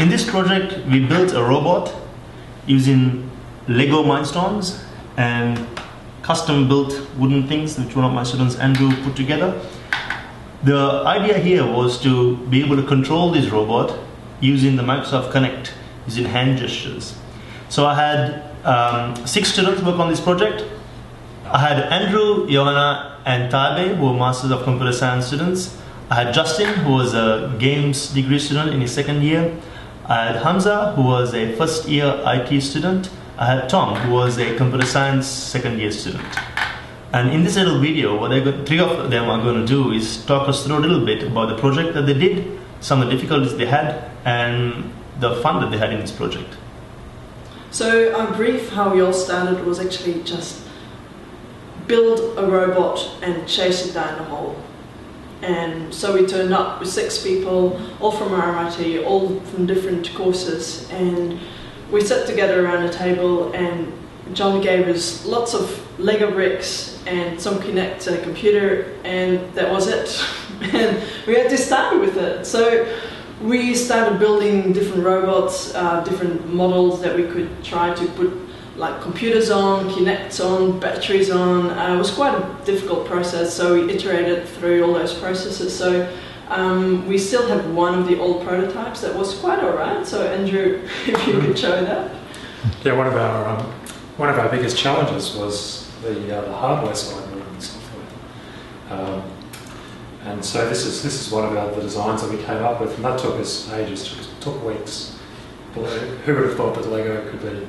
In this project, we built a robot using Lego mindstorms and custom-built wooden things which one of my students, Andrew, put together. The idea here was to be able to control this robot using the Microsoft Kinect, using hand gestures. So I had 6 students work on this project. I had Andrew, Johanna, and Tabe, who were Masters of Computer Science students. I had Justin, who was a games degree student in his 2nd year. I had Hamza, who was a 1st year IT student. I had Tom, who was a computer science 2nd year student. And in this little video, what 3 of them are going to do is talk us through a little bit about the project that they did, some of the difficulties they had, and the fun that they had in this project. So a brief how we all started was actually just build a robot and chase it down the hole. And so we turned up with 6 people, all from RMIT, all from different courses, and we sat together around a table and John gave us lots of Lego bricks and some Kinect and a computer, and that was it. And we had to start with it. So we started building different robots, different models that we could try to put like computers on, Kinects on, batteries on. It was quite a difficult process, so we iterated through all those processes. So we still have one of the old prototypes that was quite alright. So Andrew, if you could show that. Yeah, one of our biggest challenges was the hardware side more than the software. And so this is one of the designs that we came up with, and that took us ages, took weeks. Who would have thought that Lego could be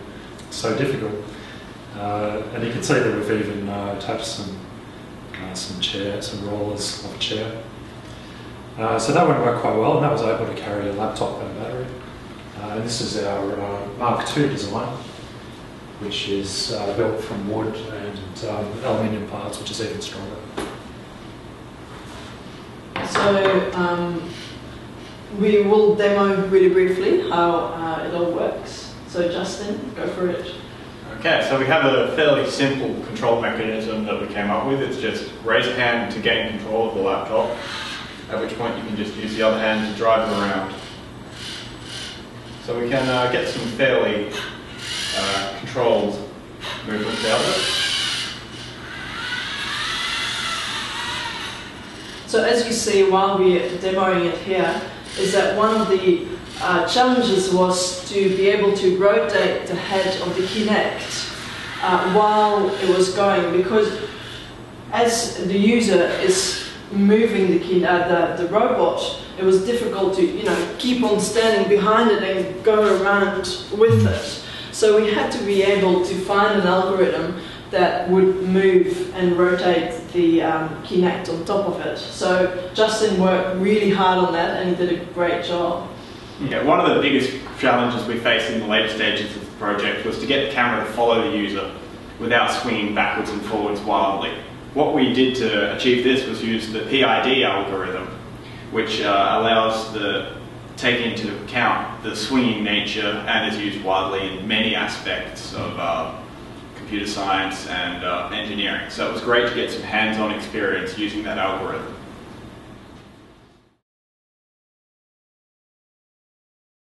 so difficult? And you can see that we've even attached some rollers of a chair. So that one worked quite well, and that was able to carry a laptop and a battery. And this is our Mark II design, which is built from wood and aluminium parts, which is even stronger. So we will demo really briefly how it all works. So Justin, go for it. Okay, so we have a fairly simple control mechanism that we came up with. It's just raise a hand to gain control of the laptop, at which point you can just use the other hand to drive it around. So we can get some fairly controlled movements out of it. So as you see while we're demoing it here, is that one of the challenges was to be able to rotate the head of the Kinect while it was going, because as the user is moving the robot, it was difficult to keep on standing behind it and go around with it. So we had to be able to find an algorithm that would move and rotate the Kinect on top of it. So Justin worked really hard on that and he did a great job. Yeah, one of the biggest challenges we faced in the later stages of the project was to get the camera to follow the user without swinging backwards and forwards wildly. What we did to achieve this was use the PID algorithm, which allows taking into account the swinging nature and is used widely in many aspects of computer science and engineering. So it was great to get some hands-on experience using that algorithm.